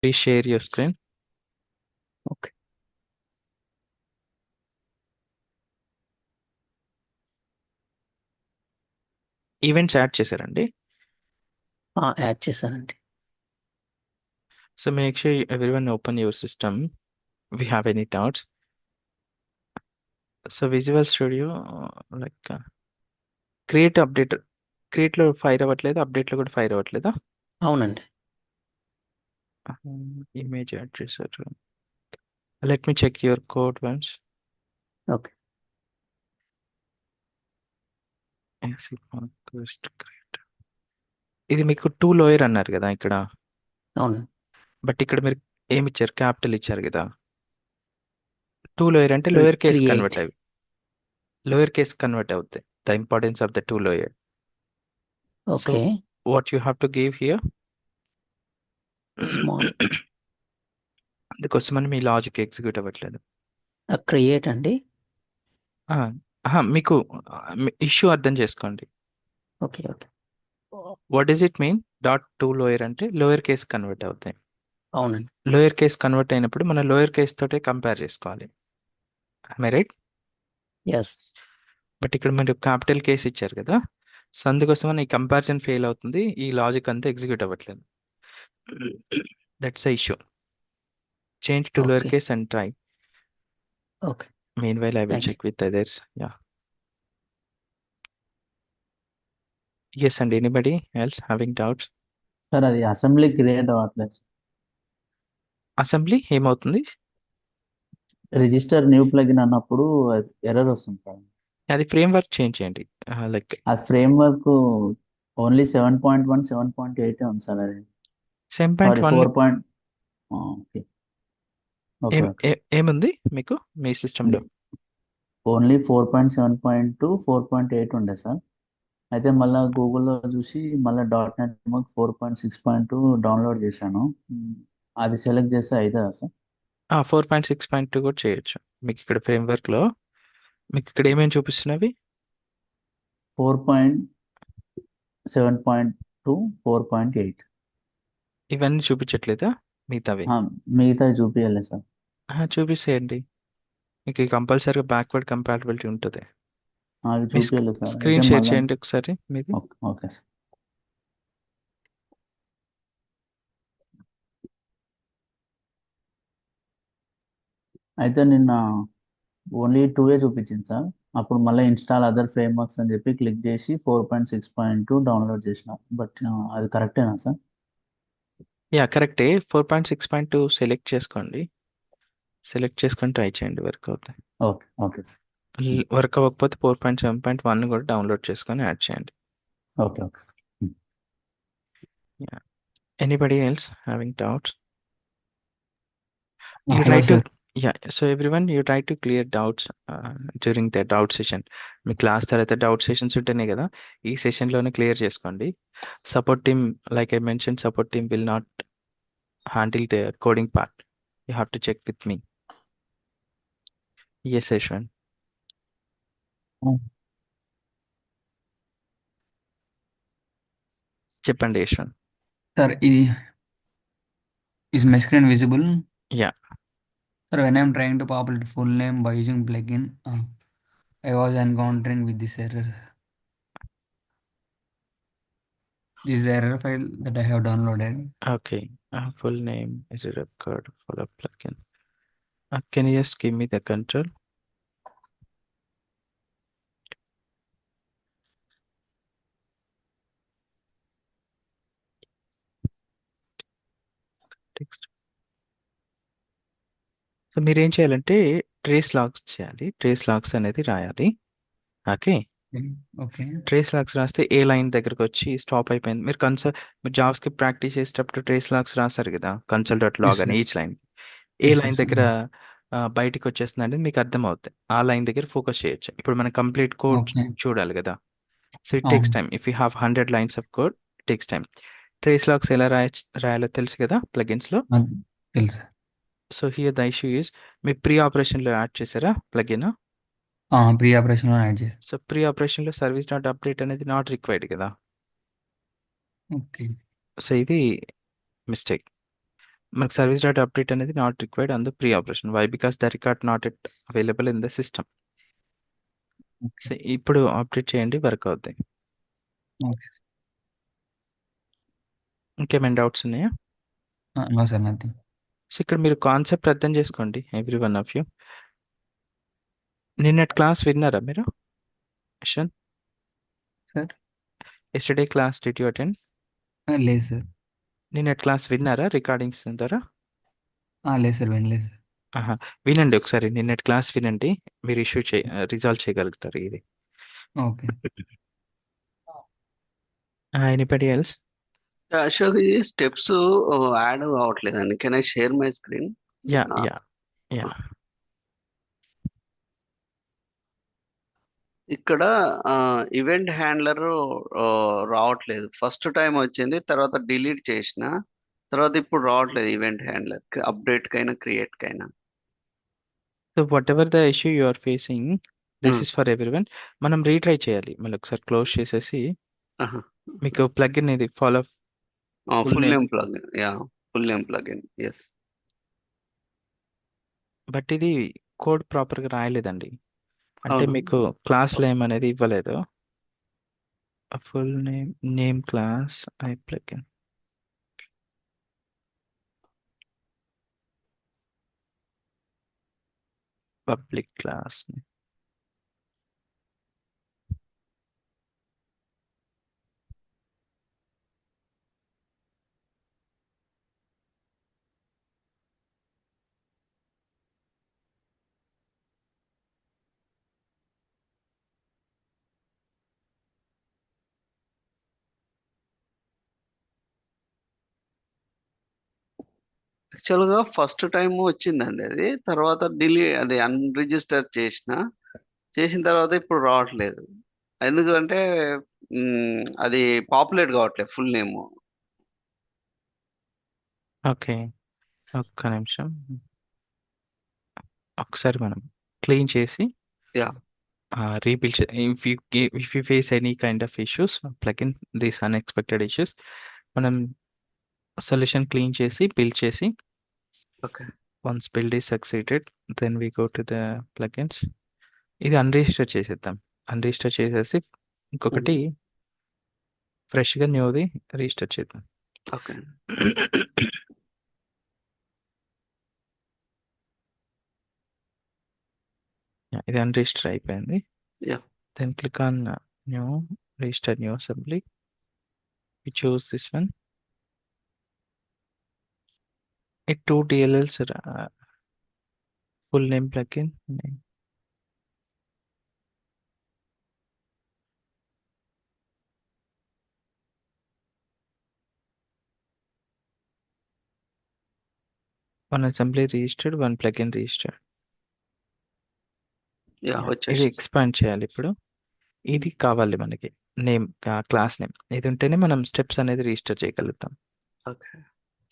Please share your screen. Okay. Events add చేశారండి. Add చేశానండి. So make sure everyone open your system. We have any doubts. So Visual Studio, create update. Create లో fire అవ్వట్లేదు, update లో కూడా fire అవ్వట్లేదా? అవునండి. Image add చేశారు. Let me check your code once. Okay. Yes, it was great. ఇది మీకు two lower అన్నారు కదా ఇక్కడ. అవునండి. బట్ ఇక్కడ మీరు ఏమి ఇచ్చారు? క్యాపిటల్ ఇచ్చారు కదా. టూ లోయర్ అంటే లోయర్ కేస్ క్రియేట్. కన్వర్ట్ అవి లోయర్ కేస్ కన్వర్ట్ అవుతాయి. The importance of the two lower. So okay. What you have to give here? Small. అందుకోసమని మీ లాజిక్ ఎగ్జిక్యూట్ అవ్వట్లేదు. క్రియేట్ అండి. ఆ, మీకు ఇష్యూ అర్థం చేసుకోండి. Okay. Okay. What does it mean? Dot two lower అంటే lower case convert అవుతాయి. అవునండి. లోయర్ కేస్ కన్వర్ట్ అయినప్పుడు మనం లోయర్ కేస్ తోటే కంపేర్ చేసుకోవాలి. రైట్? ఎస్. బట్ ఇక్కడ మీరు క్యాపిటల్ కేస్ ఇచ్చారు కదా. సో అందుకోసం ఈ కంపారిజన్ ఫెయిల్ అవుతుంది, ఈ లాజిక్ అంతా ఎగ్జిక్యూట్ అవ్వట్లేదు. That's the issue. Change to lower okay. Case and try. Okay. Meanwhile, I will thank you. check with others. Yeah. Yes, and anybody else having doubts? Sir అది assembly create అవ్వట్లేదు. Assembly ఏమవుతుంది? Register new plugin అన్నప్పుడు error వస్తుంది sir. అది frame work change చేయండి. Like ఆ frame work only 7.1 7.8 ఉంది sir. అది seven point sorry one 4. Okay. Okay. Okay. ఏముంది మీకు మీ సిస్టంలో? ఓన్లీ 4.7.2 4.8 ఉండే సార్. అయితే మళ్ళీ గూగుల్లో చూసి మళ్ళీ .NET 4.6.2 డౌన్లోడ్ చేశాను. అది సెలెక్ట్ చేస్తే అవుతుందా సార్? 4.6.2 కూడా చేయొచ్చు. మీకు ఇక్కడ ఫ్రేమ్ వర్క్లో మీకు ఇక్కడ ఏమేమి చూపిస్తున్నవి? 4.7.2 4.8. ఇవన్నీ చూపించట్లేదా మిగతావి? మిగతా చూపించలేదు సార్. చూపిసేయండి. మీకు కంపల్సరీగా బ్యాక్వర్డ్ కంపాటబిలిటీ ఉంటుంది. అది మీ చూపించలేదు సార్. అయితే స్క్రీన్ షేర్ మళ్ళీ చేయండి ఒకసారి మీది. ఓకే. Okay sir. అయితే నిన్న ఓన్లీ 2 చూపించింది సార్. అప్పుడు మళ్ళీ ఇన్స్టాల్ అదర్ ఫ్రేమ్ వర్క్స్ అని చెప్పి క్లిక్ చేసి 4.6.2 డౌన్లోడ్ చేసిన. బట్ అది కరెక్టేనా సార్? యా, కరెక్టే. 4.6.2 సెలెక్ట్ చేసుకోండి. సెలెక్ట్ చేసుకొని ట్రై చేయండి, వర్క్ అవుతాయి. ఓకే. Okay sir. వర్క్ అవ్వకపోతే 4.7.1 కూడా డౌన్లోడ్ చేసుకొని యాడ్ చేయండి. Okay. Okay sir. Yeah. Anybody else having doubts? Ah, You hello, try to, sir. yeah. So everyone, you try to clear doubts during the doubt session. మీ class తర్వాత doubt sessions ఉంటేనే కదా, ఈ సెషన్లోనే clear చేసుకోండి. Support team, like I mention, support team will not handle the coding part. You have to check with me. Yes Yashwant. Ah, చెప్పండి Yashwant. sir, is my screen visible? Yeah. Sir, when I'm trying to populate full name by using plugin, I was encountering with this error. This is the error file that I have downloaded. Okay. Full name is a record for a plugin. Can you just give me the control? Text. So మీరేం చేయాలంటే trace logs చేయాలి. Trace logs అనేది రాయాలి. Okay. Okay. Trace logs రాస్తే ఏ line దగ్గరకు వచ్చి stop అయిపోయింది. మీరు జావా స్క్రిప్ట్ ప్రాక్టీస్ చేసేటప్పుడు ట్రేస్ లాగ్స్ రాస్తారు కదా, కన్సోల్ డాట్ Yes, లాగ్ అని sir. ఈచ్ లైన్ ఏ Yes, లైన్ yes. దగ్గర బయటికి వచ్చేస్తుంది అనేది మీకు అర్థం అవుతుంది. ఆ లైన్ దగ్గర ఫోకస్ చేయొచ్చు. ఇప్పుడు మనం కంప్లీట్ కోడ్ Okay. చూడాలి కదా. So it takes time. If you have 100 lines of code, takes time. Trace logs ఎలా రాయాలో తెలుసు కదా ప్లగిన్స్లో. Yes, sir. So here the issue is, మీ ప్రీ ఆపరేషన్లో యాడ్ చేశారా ప్లగిన్? Pre-operation one add చేశాను. సో ప్రీ ఆపరేషన్లో సర్వీస్ డాట్ అప్డేట్ అనేది నాట్ రిక్వైర్డ్ కదా. Okay. సో ఇది మిస్టేక్. మనకు సర్వీస్ డాట్ అప్డేట్ అనేది not required on the pre operation. Why? Because the record not at available in the system. So ఇప్పుడు update చేయండి, work అవుతాయి. Okay. ఇంకేమైనా doubts ఉన్నాయా? No sir, nothing. సో ఇక్కడ మీరు కాన్సెప్ట్ అర్థం చేసుకోండి, ఎవ్రీ వన్ ఆఫ్ యూ. నిన్నటి క్లాస్ విన్నారా మీరు? Yashwant, sir yesterday class did you attend? లేదు సార్. నిన్నటి క్లాస్ విన్నారా రికార్డింగ్స్ ద్వారా? లేదు సార్, వినలేదు సార్. ఆహా, వినండి ఒకసారి, నిన్నటి క్లాస్ వినండి, మీరు రిజాల్వ్ చేయగలుగుతారు ఇది. ఓకే. Anybody else? అశోక్, ఈ స్టెప్స్ యాడ్ అవ్వట్లేదండి. Can I share my screen? Yeah yeah yeah. ఇక్కడ ఈవెంట్ హ్యాండ్లర్ రావట్లేదు. ఫస్ట్ టైం వచ్చింది, తర్వాత డిలీట్ చేసిన, తర్వాత ఇప్పుడు రావట్లేదు ఈవెంట్ హ్యాండ్లర్. అప్డేట్ కైనా క్రియేట్ కైనా. So whatever the issue you are facing, this is for everyone. మనం రీట్రై చేయాలి, మళ్ళీ ఒకసారి క్లోజ్ చేసేసి మీకు ప్లగ్ఇన్ ఇది follow full name plugin. Yeah, full name plugin. Yes. But ఇది కోడ్ ప్రాపర్గా రాయలేదండి. అంటే అవును. మీకు క్లాస్ నేమ్ అనేది ఇవ్వలేదు. Full name class I plugin. Public class. Actual గా ఫస్ట్ టైం వచ్చిందండి అది. తర్వాత అది అన్రిజిస్టర్ చేసిన తర్వాత ఇప్పుడు రావట్లేదు. ఎందుకంటే అది పాపులేట్ కావట్లేదు ఫుల్ నేమ్. ఓకే, ఒక్క నిమిషం. ఒకసారి మనం క్లీన్ చేసి Yeah. rebuild. If you face any kind of issues, plugin these unexpected issues, మనం సొల్యూషన్ క్లీన్ చేసి బిల్డ్ చేసి, okay. Once build is succeeded then we go to the plugins. ఇది unregister చేసేద్దాం. అన్రిజిస్టర్ చేసేసి ఇంకొకటి ఫ్రెష్గా న్యూది రిజిస్టర్ చేద్దాం. ఓకే. ఇది అన్రిజిస్టర్ అయిపోయింది. Yeah. Then click on new, register new assembly. We choose this one. It 2 DLLs full name plugin name. One assembly registered, one plugin registered. Yeah, ఇది వచ్చేసి. ఎక్స్పాండ్ చేయాలి ఇప్పుడు. ఇది కావాలి మనకి, నేమ్, క్లాస్ నేమ్. ఇది ఉంటేనే మనం స్టెప్స్ అనేది రిజిస్టర్ చేయగలుగుతాం. ఓకే.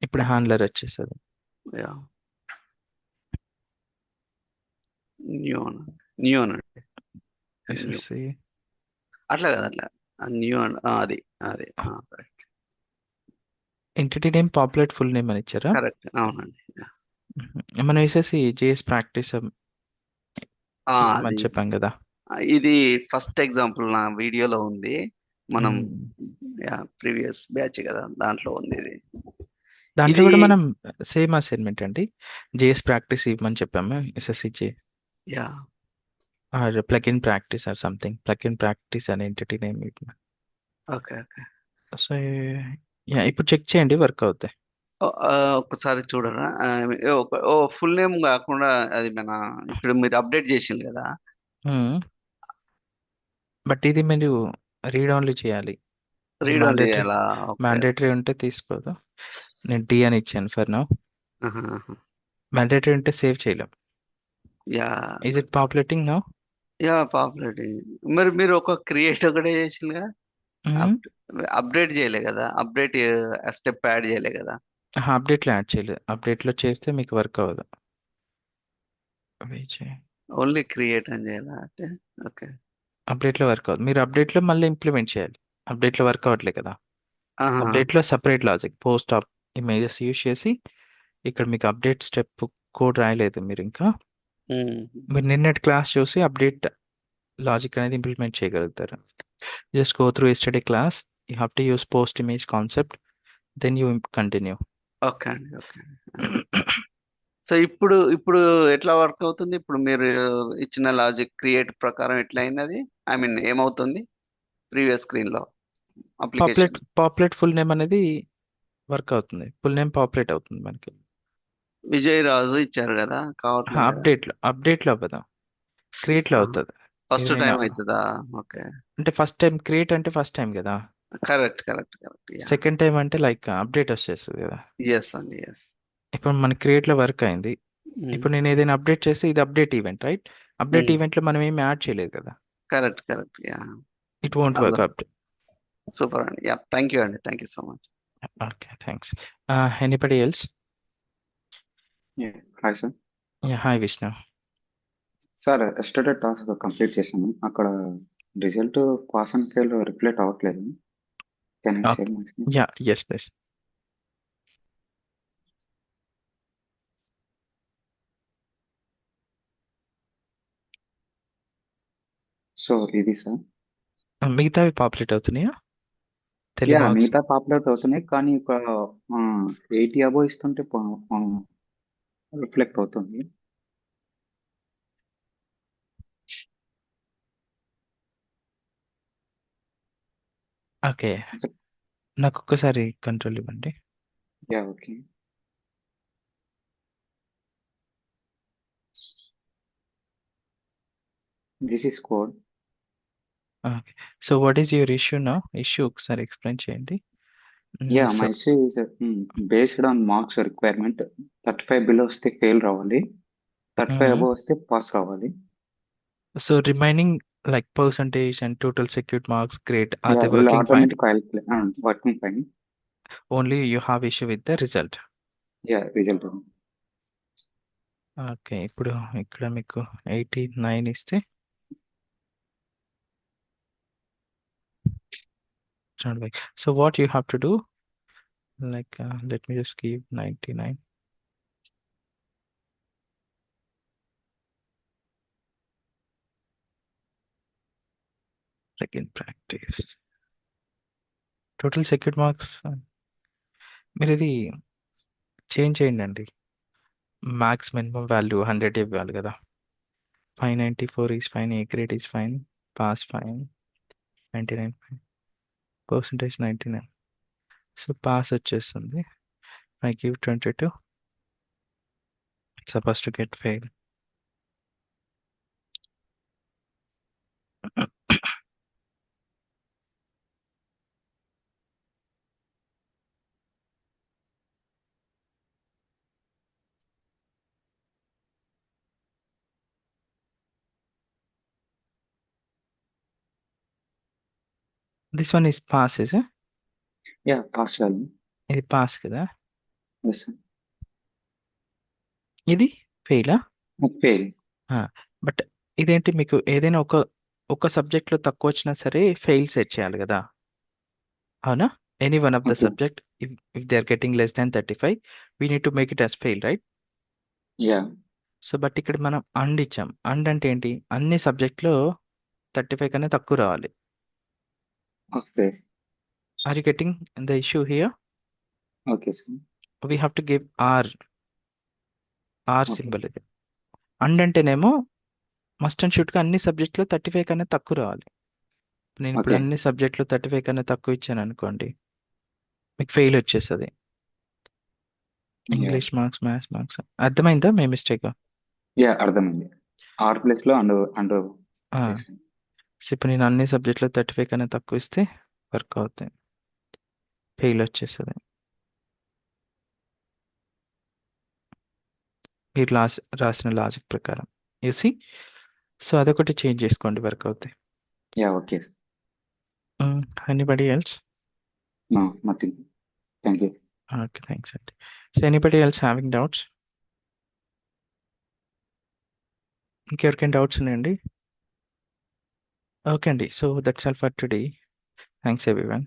ఇప్పుడు హ్యాండ్లర్ వచ్చేస్తుంది. యా, న్యూ అనండి. SSC. అట్లా కదా, అట్లా న్యూ అది అది correct. Entity name populate full name అని ఇచ్చారా? కరెక్ట్, అవునండి. మనం వేసేసి జేఎస్ ప్రాక్టీస్ అని అది చెప్పాం కదా. ఇది ఫస్ట్ ఎగ్జాంపుల్ నా వీడియోలో ఉంది. మనం ప్రీవియస్ బ్యాచ్ కదా, దాంట్లో ఉంది ఇది. దాంట్లో కూడా మనం సేమ్ అసైన్మెంట్ అండి, జేఎస్ ప్రాక్టీస్ ఇవ్వమని చెప్పాము. SSC yeah, plugin practice or something, plugin practice అని entity name. Okay. Okay. So ఇప్పుడు చెక్ చేయండి, వర్క్ అవుతాయి. ఒకసారి చూడరా? ఫుల్ నేమ్ కాకుండా అది మన ఇప్పుడు మీరు అప్డేట్ చేసింది కదా. బట్ ఇది మీరు రీడ్ ఓన్లీ చేయాలి. రీడ్ ఓన్లీ ఎలా? మ్యాండేటరీ ఉంటే తీసుకోదు. నేను డి అని ఇచ్చాను ఫర్ నౌ. మ్యాండేటరీ ఉంటే సేవ్ చేయలేం. Yeah, is it పాపులేటింగ్ now? Yeah, పాపులేటింగ్. మరి మీరు ఒక క్రియేట్ ఒకటే చేసిందిగా, అప్డేట్ చేయలే కదా, అప్డేట్ స్టెప్ యాడ్ చేయలే కదా. అప్డేట్లో యాడ్ చేయలేదు. అప్డేట్లో చేస్తే మీకు వర్క్ అవ్వదు. ఓన్లీ క్రియేట్ అని చేయాలా? అంటే ఓకే, అప్డేట్లో వర్క్ అవ్వదు. మీరు అప్డేట్లో మళ్ళీ ఇంప్లిమెంట్ చేయాలి. అప్డేట్లో వర్క్ అవ్వట్లేదు కదా. అప్డేట్లో separate logic post of images use చేసి ఇక్కడ మీకు అప్డేట్ స్టెప్ కోడ్ రాయలేదు మీరు ఇంకా. ఉమ్. మీరు నిన్నటి క్లాస్ చూసి అప్డేట్ లాజిక్ అనేది ఇంప్లిమెంట్ చేయగలుగుతారు. Just go through yesterday class, you have to use post image concept, then you continue. Okay అండి, ఓకే. సో ఇప్పుడు ఇప్పుడు ఎట్లా వర్క్ అవుతుంది? ఇప్పుడు మీరు ఇచ్చిన లాజిక్ క్రియేట్ ప్రకారం ఎట్లా అయింది అది? ఐ మీన్ ఏమవుతుంది ప్రీవియస్ స్క్రీన్ లో అప్లికేషన్? పాపులేట్ ఫుల్ నేమ్ అనేది వర్క్ అవుతుంది. ఫుల్ నేమ్ పాపులేట్ అవుతుంది మనకి. విజయ్ రాజు ఇచ్చారు కదా, కావట్లేదు కదా. అప్డేట్లో అవ్వదు, క్రియేట్లో అవుతుంది. ఫస్ట్ ఇది టైం నేను అవుతుందా? ఓకే. అంటే ఫస్ట్ టైం క్రియేట్ అంటే ఫస్ట్ టైం కదా. Correct correct correct. Second time అంటే లైక్ అప్డేట్ వచ్చేస్తుంది కదా. ఎస్ అండి, ఎస్. ఇప్పుడు మన క్రియేట్లో వర్క్ అయింది. ఇప్పుడు నేను ఏదైనా అప్డేట్ చేస్తే ఇది అప్డేట్ ఈవెంట్, రైట్? అప్డేట్ ఈవెంట్లో మనం ఏమి యాడ్ చేయలేదు కదా. Correct correct. It won't work update. Super అండి. థ్యాంక్ యూ అండి, thank you so much. Okay, thanks. Anybody else? Yeah. Hi, sir. Hi Vishnu. Sir yesterday task complete చేశాను. అక్కడ result pass and fail reflect అవ్వట్లేదు. Can I share my screen? Yeah, yes please. So ఇది sir. మిగతావి populate అవుతున్నాయా? Telugu marks మిగతా populate అవుతున్నాయి, కానీ ఒక 80 అబోవ్ ఇస్తుంటే రిఫ్లెక్ట్ అవుతుంది. Okay, Sir. నాకు ఒక్కసారి కంట్రోల్ ఇవ్వండి. Okay. This is code. Okay, so what is your issue now? Issue ఒకసారి ఎక్స్ప్లెయిన్ చేయండి. My issue is based on marks requirement. 35 below వస్తే ఫెయిల్ రావాలి, 35 అబోవ్ వస్తే పాస్ రావాలి. So remaining like percentage and total secured marks, great. Are they will working fine? automatic calculate working fine. Only you have issue with the result. Result. Okay, ఇప్పుడు ఇక్కడ మీకు 89 ఇస్తే so what you have to do, like let me just give 99. Second practice total secured marks, మీరు ఇది change చేయండి. Max minimum value 100 ఇవ్వాలి కదా. 594 is fine, A grade is fine, pass fine, 99 fine, percentage 99. So pass వచ్చేస్తుంది. I give 22, it's supposed to get fail. This one is pass, is it? Pass value. ఇది pass కదా. Yes, sir. ఇది ఫెయిలా? Fail. But ఇదేంటి, మీకు ఏదైనా ఒక సబ్జెక్ట్లో తక్కువ వచ్చినా సరే ఫెయిల్ సెట్ చేయాలి కదా, అవునా? Any one of the Okay. Subject if they are getting less than 35, we need to make it as fail, right? So but ఇక్కడ మనం అండ్ ఇచ్చాం. అండ్ అంటే ఏంటి, అన్ని సబ్జెక్ట్లో 35 కన్నా తక్కువ రావాలి. Okay. Are you getting the issue here? Okay, sir. We have to give or Okay. Symbol. ఇది అండ్ అంటేనేమో మస్ట్ అండ్ షుడ్గా అన్ని సబ్జెక్ట్లో 35 కన్నా తక్కువ రావాలి. నేను ఇప్పుడు Okay. అన్ని సబ్జెక్ట్లో 35 కన్నా తక్కువ ఇచ్చాను అనుకోండి, మీకు ఫెయిల్ వచ్చేస్తుంది. English marks, maths marks. అర్థమైందా మీ మిస్టేక్? అర్థమైంది. ఆర్ ప్లేస్ లో అండ్ సో ఇప్పుడు నేను అన్ని సబ్జెక్ట్లో 35 కన్నా తక్కువ ఇస్తే వర్క్ అవుతాయి, ఫెయిల్ వచ్చేస్తుంది. మీరు రాసిన లాజిక్ ప్రకారం యూసి. సో అదొకటి చేంజ్ చేసుకోండి, వర్క్ అవుతాయి. Okay. Anybody else? Nothing. Thank you. Okay, thanks అండి. So anybody else having doubts? ఇంకెవరికైనా డౌట్స్ ఉన్నాయండి? ఓకే అండి, so that's all for today. Thanks everyone.